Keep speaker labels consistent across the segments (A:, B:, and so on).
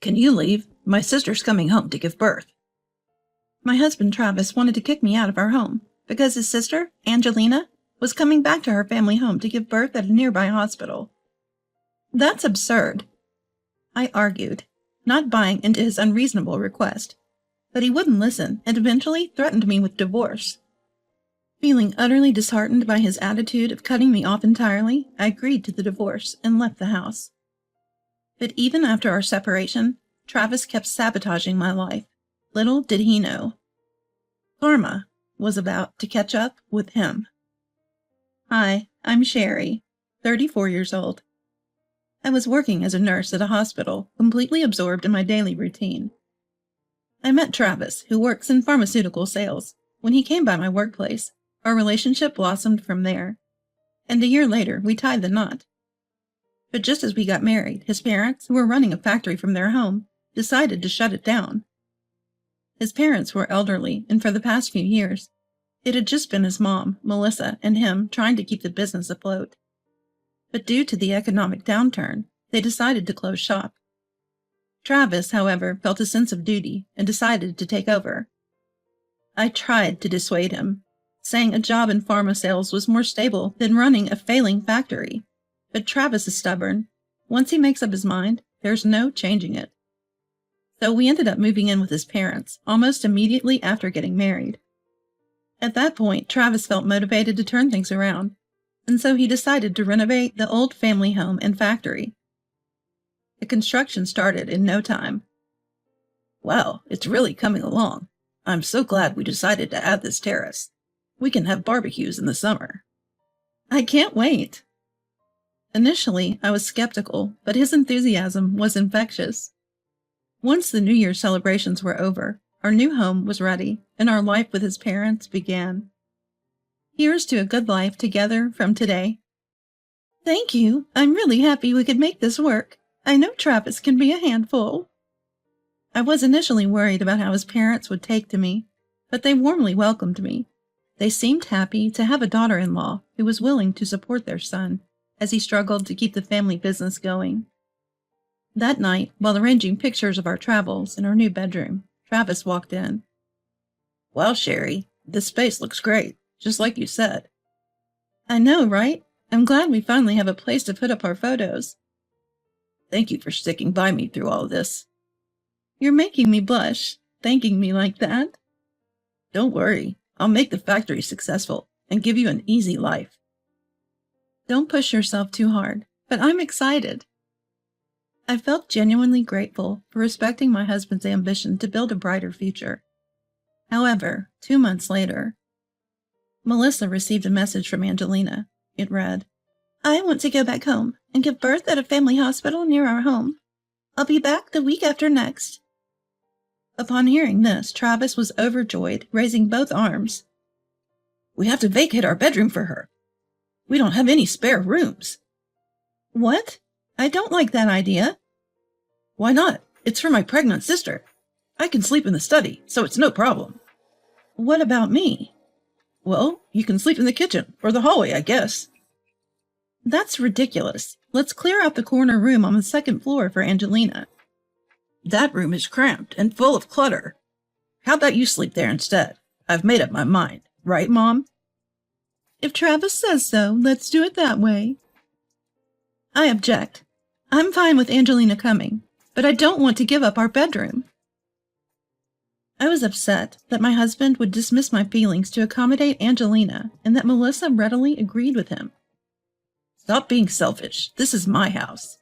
A: Can you leave? My sister's coming home to give birth.
B: My husband Travis wanted to kick me out of our home because his sister, Angelina, was coming back to her family home to give birth at a nearby hospital. That's absurd, I argued, not buying into his unreasonable request, but he wouldn't listen and eventually threatened me with divorce. Feeling utterly disheartened by his attitude of cutting me off entirely, I agreed to the divorce and left the house. But even after our separation, Travis kept sabotaging my life. Little did he know. Karma was about to catch up with him. Hi, I'm Sherry, 34 years old. I was working as a nurse at a hospital, completely absorbed in my daily routine. I met Travis, who works in pharmaceutical sales. When he came by my workplace, our relationship blossomed from there, and a year later we tied the knot. But just as we got married, his parents, who were running a factory from their home, decided to shut it down. His parents were elderly, and for the past few years, it had just been his mom, Melissa, and him trying to keep the business afloat. But due to the economic downturn, they decided to close shop. Travis, however, felt a sense of duty and decided to take over. I tried to dissuade him, saying a job in pharma sales was more stable than running a failing factory. But Travis is stubborn. Once he makes up his mind, there's no changing it. So we ended up moving in with his parents almost immediately after getting married. At that point, Travis felt motivated to turn things around, and so he decided to renovate the old family home and factory. The construction started in no time.
A: Wow, it's really coming along. I'm so glad we decided to add this terrace. We can have barbecues in the summer.
B: I can't wait. Initially, I was skeptical, but his enthusiasm was infectious. Once the New Year's celebrations were over, our new home was ready, and our life with his parents began. Here's to a good life together from today. Thank you. I'm really happy we could make this work. I know Travis can be a handful. I was initially worried about how his parents would take to me, but they warmly welcomed me. They seemed happy to have a daughter-in-law who was willing to support their son as he struggled to keep the family business going. That night, while arranging pictures of our travels in our new bedroom, Travis walked in.
A: Well, Sherry, this space looks great, just like you said.
B: I know, right? I'm glad we finally have a place to put up our photos.
A: Thank you for sticking by me through all this.
B: You're making me blush, thanking me like that.
A: Don't worry, I'll make the factory successful and give you an easy life.
B: Don't push yourself too hard, but I'm excited. I felt genuinely grateful for respecting my husband's ambition to build a brighter future. However, 2 months later, Melissa received a message from Angelina. It read, I want to go back home and give birth at a family hospital near our home. I'll be back the week after next. Upon hearing this, Travis was overjoyed, raising both arms.
A: We have to vacate our bedroom for her. We don't have any spare rooms.
B: What? I don't like that idea.
A: Why not? It's for my pregnant sister. I can sleep in the study, so it's no problem.
B: What about me?
A: Well, you can sleep in the kitchen or the hallway, I guess.
B: That's ridiculous. Let's clear out the corner room on the second floor for Angelina.
A: That room is cramped and full of clutter. How about you sleep there instead? I've made up my mind. Right, Mom?
B: If Travis says so, let's do it that way. I object. I'm fine with Angelina coming, but I don't want to give up our bedroom. I was upset that my husband would dismiss my feelings to accommodate Angelina and that Melissa readily agreed with him.
A: Stop being selfish. This is my house.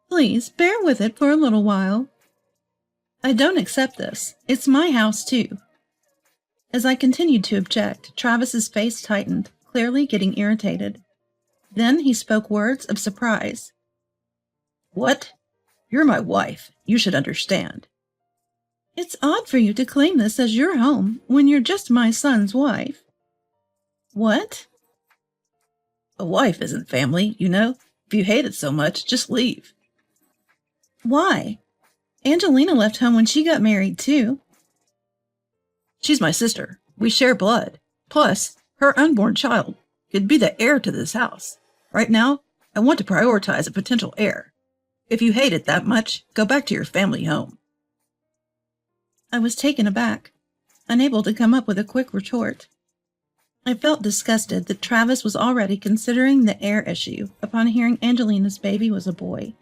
B: Please, bear with it for a little while. I don't accept this. It's my house, too. As I continued to object, Travis's face tightened, clearly getting irritated. Then he spoke words of surprise.
A: What? You're my wife. You should understand.
B: It's odd for you to claim this as your home when you're just my son's wife. What?
A: A wife isn't family, you know. If you hate it so much, just leave.
B: Why? Angelina left home when she got married, too.
A: She's my sister. We share blood. Plus, her unborn child could be the heir to this house. Right now, I want to prioritize a potential heir. If you hate it that much, go back to your family home.
B: I was taken aback, unable to come up with a quick retort. I felt disgusted that Travis was already considering the heir issue upon hearing Angelina's baby was a boy.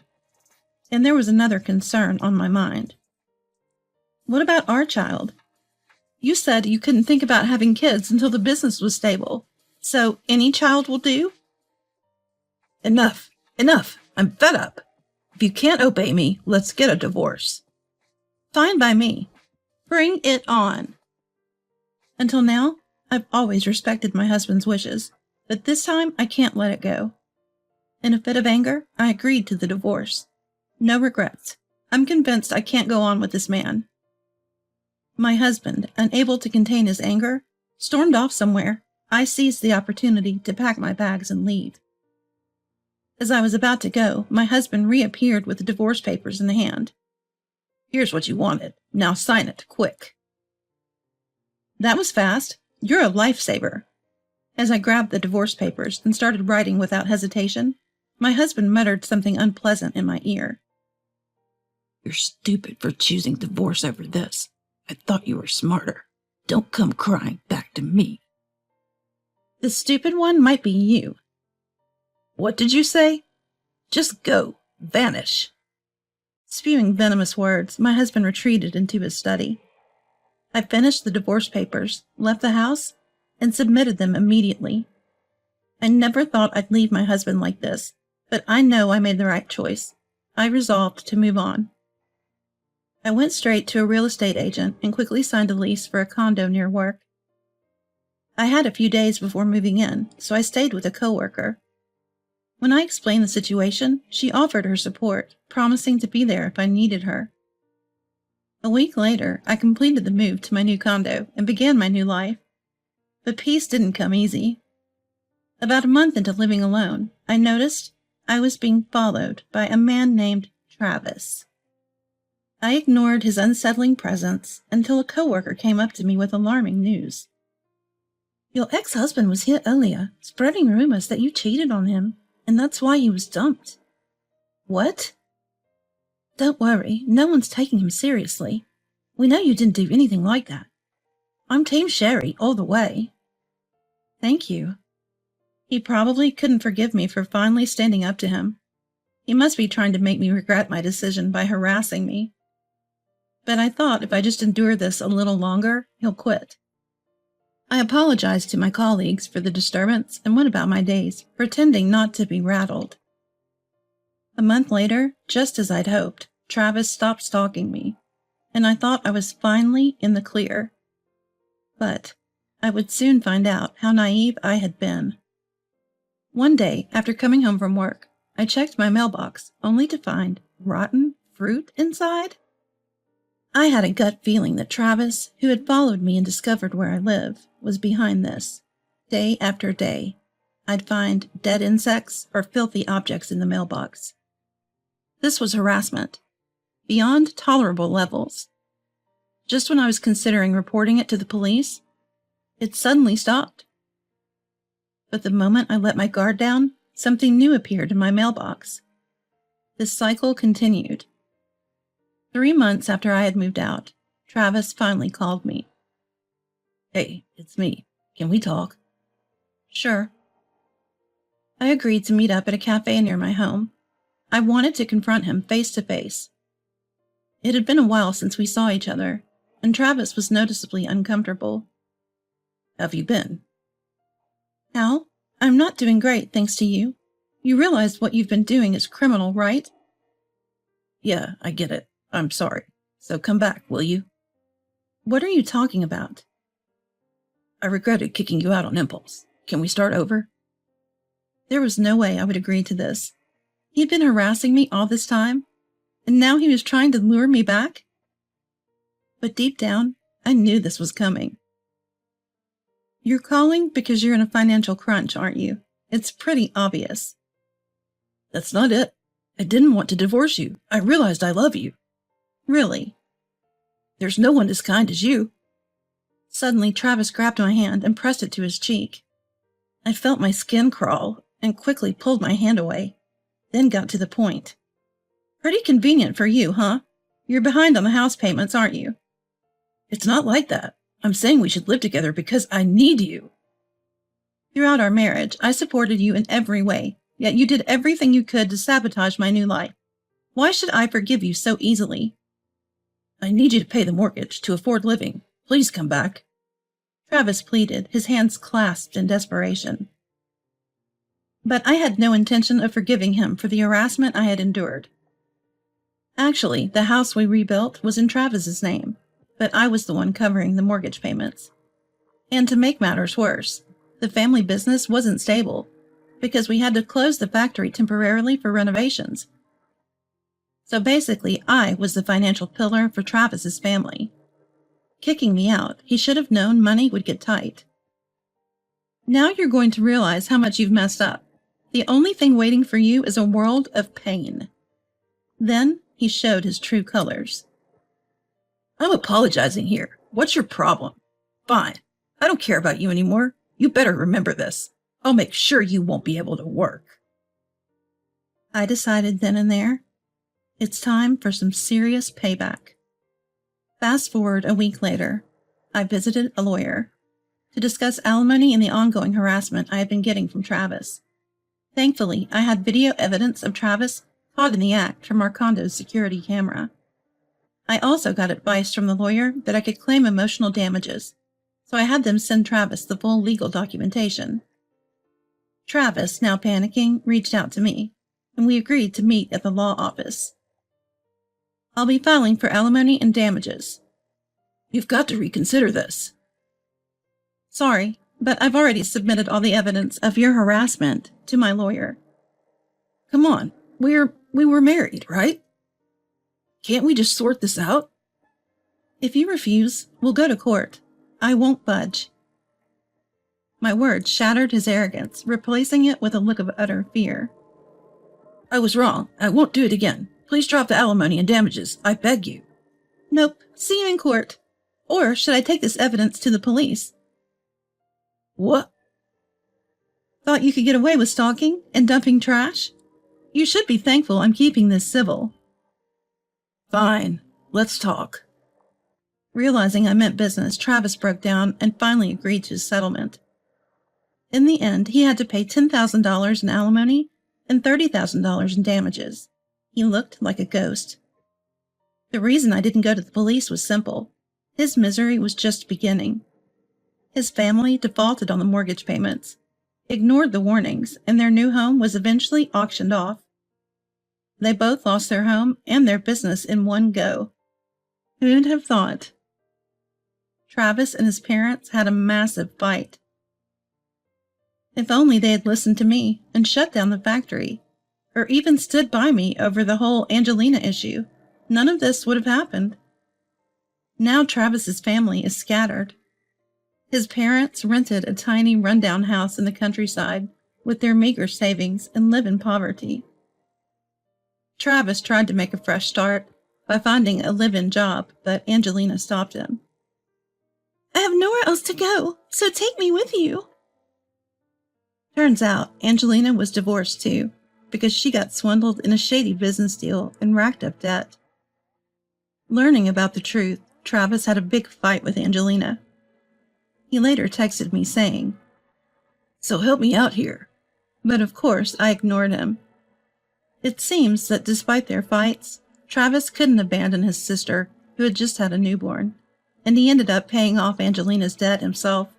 B: And there was another concern on my mind. What about our child? You said you couldn't think about having kids until the business was stable, so any child will do?
A: Enough! Enough! I'm fed up! If you can't obey me, let's get a divorce.
B: Fine by me. Bring it on. Until now, I've always respected my husband's wishes, but this time I can't let it go. In a fit of anger, I agreed to the divorce. No regrets. I'm convinced I can't go on with this man. My husband, unable to contain his anger, stormed off somewhere. I seized the opportunity to pack my bags and leave. As I was about to go, my husband reappeared with the divorce papers in hand.
A: Here's what you wanted. Now sign it, quick.
B: That was fast. You're a lifesaver. As I grabbed the divorce papers and started writing without hesitation, my husband muttered something unpleasant in my ear.
A: You're stupid for choosing divorce over this. I thought you were smarter. Don't come crying back to me.
B: The stupid one might be you.
A: What did you say? Just go. Vanish.
B: Spewing venomous words, my husband retreated into his study. I finished the divorce papers, left the house, and submitted them immediately. I never thought I'd leave my husband like this, but I know I made the right choice. I resolved to move on. I went straight to a real estate agent and quickly signed a lease for a condo near work. I had a few days before moving in, so I stayed with a coworker. When I explained the situation, she offered her support, promising to be there if I needed her. A week later, I completed the move to my new condo and began my new life. But peace didn't come easy. About a month into living alone, I noticed I was being followed by a man named Travis. I ignored his unsettling presence until a coworker came up to me with alarming news. Your ex-husband was here earlier, spreading rumors that you cheated on him, and that's why he was dumped. What? Don't worry, no one's taking him seriously. We know you didn't do anything like that. I'm Team Sherry all the way. Thank you. He probably couldn't forgive me for finally standing up to him. He must be trying to make me regret my decision by harassing me. But I thought if I just endure this a little longer, he'll quit. I apologized to my colleagues for the disturbance and went about my days, pretending not to be rattled. A month later, just as I'd hoped, Travis stopped stalking me, and I thought I was finally in the clear. But I would soon find out how naive I had been. One day, after coming home from work, I checked my mailbox, only to find rotten fruit inside. I had a gut feeling that Travis, who had followed me and discovered where I live, was behind this. Day after day, I'd find dead insects or filthy objects in the mailbox. This was harassment, beyond tolerable levels. Just when I was considering reporting it to the police, it suddenly stopped. But the moment I let my guard down, something new appeared in my mailbox. This cycle continued. 3 months after I had moved out, Travis finally called me.
A: Hey, it's me. Can we talk?
B: Sure. I agreed to meet up at a cafe near my home. I wanted to confront him face to face. It had been a while since we saw each other, and Travis was noticeably uncomfortable.
A: How have you been?
B: Al, I'm not doing great, thanks to you. You realize what you've been doing is criminal, right?
A: Yeah, I get it. I'm sorry. So come back, will you?
B: What are you talking about?
A: I regretted kicking you out on impulse. Can we start over?
B: There was no way I would agree to this. He'd been harassing me all this time, and now he was trying to lure me back? But deep down, I knew this was coming. You're calling because you're in a financial crunch, aren't you? It's pretty obvious.
A: That's not it. I didn't want to divorce you. I realized I love you.
B: Really?
A: There's no one as kind as you.
B: Suddenly, Travis grabbed my hand and pressed it to his cheek. I felt my skin crawl and quickly pulled my hand away, then got to the point. Pretty convenient for you, huh? You're behind on the house payments, aren't you?
A: It's not like that. I'm saying we should live together because I need you.
B: Throughout our marriage, I supported you in every way, yet you did everything you could to sabotage my new life. Why should I forgive you so easily?
A: I need you to pay the mortgage to afford living. Please come back.
B: Travis pleaded, his hands clasped in desperation. But I had no intention of forgiving him for the harassment I had endured. Actually, the house we rebuilt was in Travis's name, but I was the one covering the mortgage payments. And to make matters worse, the family business wasn't stable because we had to close the factory temporarily for renovations. So basically, I was the financial pillar for Travis's family. Kicking me out, he should have known money would get tight. Now you're going to realize how much you've messed up. The only thing waiting for you is a world of pain. Then he showed his true colors.
A: I'm apologizing here. What's your problem? Fine. I don't care about you anymore. You better remember this. I'll make sure you won't be able to work.
B: I decided then and there, it's time for some serious payback. Fast forward a week later, I visited a lawyer to discuss alimony and the ongoing harassment I had been getting from Travis. Thankfully, I had video evidence of Travis caught in the act from our condo's security camera. I also got advice from the lawyer that I could claim emotional damages, so I had them send Travis the full legal documentation. Travis, now panicking, reached out to me, and we agreed to meet at the law office. I'll be filing for alimony and damages.
A: You've got to reconsider this.
B: Sorry, but I've already submitted all the evidence of your harassment to my lawyer.
A: Come on, we were married, right? Can't we just sort this out?
B: If you refuse, we'll go to court. I won't budge. My words shattered his arrogance, replacing it with a look of utter fear.
A: I was wrong. I won't do it again. Please drop the alimony and damages. I beg you.
B: Nope. See you in court. Or should I take this evidence to the police?
A: What?
B: Thought you could get away with stalking and dumping trash? You should be thankful I'm keeping this civil.
A: Fine. Let's talk.
B: Realizing I meant business, Travis broke down and finally agreed to his settlement. In the end, he had to pay $10,000 in alimony and $30,000 in damages. He looked like a ghost. The reason I didn't go to the police was simple. His misery was just beginning. His family defaulted on the mortgage payments, ignored the warnings, and their new home was eventually auctioned off. They both lost their home and their business in one go. Who'd have thought? Travis and his parents had a massive fight. If only they had listened to me and shut down the factory, or even stood by me over the whole Angelina issue, none of this would have happened. Now Travis's family is scattered. His parents rented a tiny rundown house in the countryside with their meager savings and live in poverty. Travis tried to make a fresh start by finding a live-in job, but Angelina stopped him. I have nowhere else to go, so take me with you. Turns out Angelina was divorced too, because she got swindled in a shady business deal and racked up debt. Learning about the truth, Travis had a big fight with Angelina. He later texted me saying,
A: "So help me out here."
B: But of course I ignored him. It seems that despite their fights, Travis couldn't abandon his sister, who had just had a newborn, and he ended up paying off Angelina's debt himself.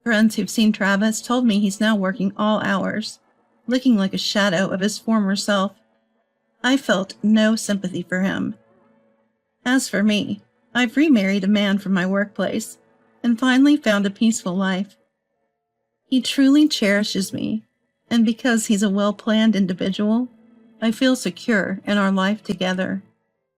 B: Friends who've seen Travis told me he's now working all hours, looking like a shadow of his former self. I felt no sympathy for him. As for me, I've remarried a man from my workplace and finally found a peaceful life. He truly cherishes me, and because he's a well-planned individual, I feel secure in our life together.